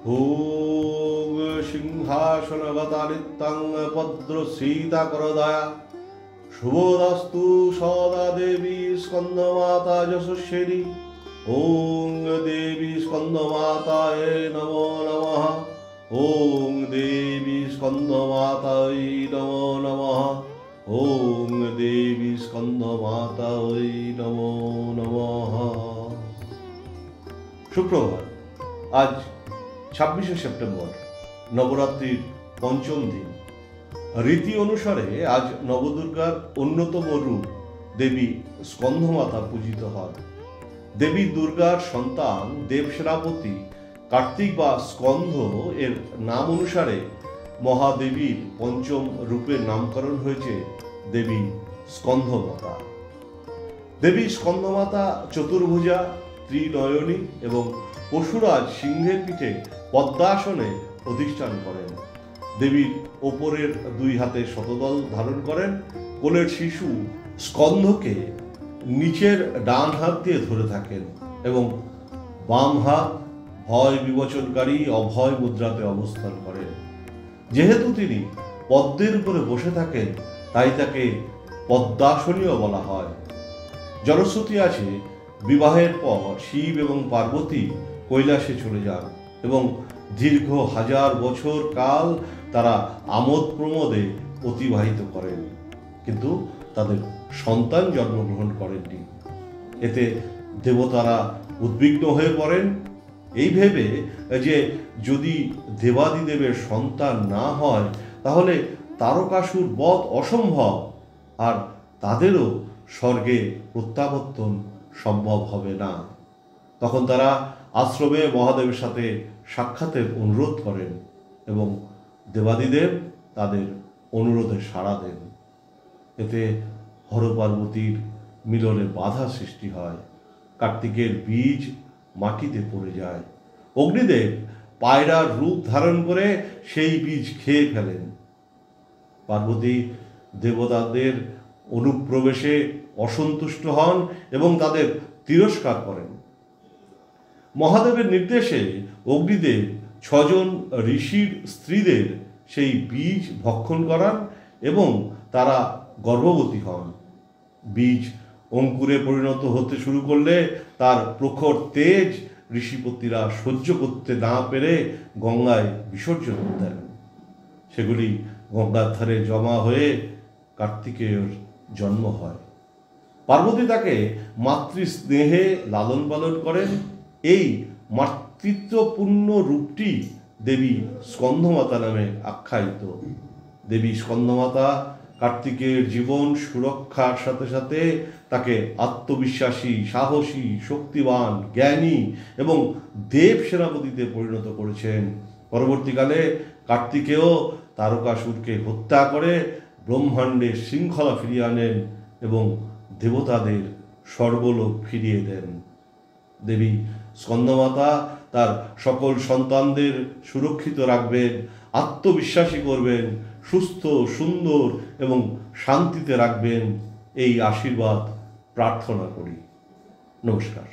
ॐ सिंहासनगतानित्यं भद्रसीताकरदया शुभोदस्तु सदा देवी स्कंदमाता यशस्विनी। ॐ देवी स्कंदमातायै नमो नमः। ॐ देवी स्कंदमातायै नमो नमः। ॐ देवी स्कंदमातायै नमो नमः। शुक्रवार आज 26 सेप्टेम्बर नवरात्रिर पंचम दिन। रीति अनुसारे आज नवदुर्गार अन्यतम रूप देवी स्कंदमाता पूजित हन। देवी दुर्गार सन्तान देवसेनापति कार्तिक बा स्कंद एर नाम अनुसारे महादेवीर पंचम रूपेर नामकरण हয়েছে देवी स्कंदमाता। देवी स्कंदमाता चतुर्भुजा त्रिनयनी एवं पशुराज सिंहेर पीठे पद्मासने अधिष्ठान करें। देवीर ओपरेर दुई हाथे शतदल धारण करें। कोलेर शिशु स्कंदके नीचेर डान हाथ दिए धरे थाकेन एवं बाम हाथ भय विमोचनकारी अभय मुद्राते अवस्थान करें। जेहेतु तिनि पद्मेर उपरे बसे थाकेन ताई ताके पद्मासनीय बला हय। जनश्रुति आछे विवाहेर पर शिव एवं पार्वती কৈলাসে चले जान एवं दीर्घ हजार बछर काल तारा आमोद प्रमोदे अतिबाहित करें, किन्तु तादेर सन्तान जन्मग्रहण करेननि। एते देवतारा उद्विग्न हये पड़ेन এই ভেবে যে যদি দেবাদিদেবের সন্তান না হয় তাহলে তারকাসুর বধ অসম্ভব আর তাদেরও স্বর্গে প্রত্যাবর্তন সম্ভব হবে না। তখন তারা আশ্রমে মহাদেবের সাথে সাক্ষাতের অনুরোধ করেন এবং দেবাদিদেব তাদের অনুরোধে সাড়া দেন। এতে হর পার্বতীর মিলনে বাধা সৃষ্টি হয়। কার্তিকের বীজ মাটিতে পড়ে যায়। অগ্নিদেব পায়রার রূপ ধারণ করে সেই বীজ খেয়ে ফেলেন। পার্বতী দেবতাদের অনুপ্রবেশে অসন্তুষ্ট হন এবং তাদের তিরস্কার করেন। মহাদেবের নির্দেশে অগ্নিদেব 6 জন ঋষির স্ত্রীদের সেই বীজ ভক্ষণ করান এবং তারা গর্ভবতী হন। বীজ অঙ্কুরে পরিণত হতে শুরু করলে তার প্রখর তেজ ঋষিপতিরা সহ্য করতে না পেরে গঙ্গায় বিসর্জন দেন। সেগুলি গঙ্গার ধারে জমা হয়ে কার্তিকের জন্ম হয়। পার্বতী তাকে মাতৃস্নেহে লালন পালন করেন। এই মাতৃত্বপূর্ণ রূপটি দেবী স্কন্দমাতা নামে আখ্যায়িত। দেবী স্কন্দমাতা কার্তিকের জীবন সুরক্ষার সাথে সাথে তাকে আত্মবিশ্বাসী, সাহসী, শক্তিবান, জ্ঞানী এবং দেব সেনাপতিতে পরিণত করেছেন। পরবর্তীকালে কার্তিকেয় তারকাসুরকে হত্যা করে ব্রহ্মাণ্ডে শৃঙ্খলা ফিরিয়ে আনেন এবং দেবতাদের স্বর্গলোক ফিরিয়ে দেন। দেবী স্কন্দমাতা তার সকল সন্তানদের সুরক্ষিত রাখবেন, আত্মবিশ্বাসী করবেন, সুস্থ, সুন্দর এবং শান্তিতে রাখবেন, এই আশীর্বাদ প্রার্থনা করি। নমস্কার।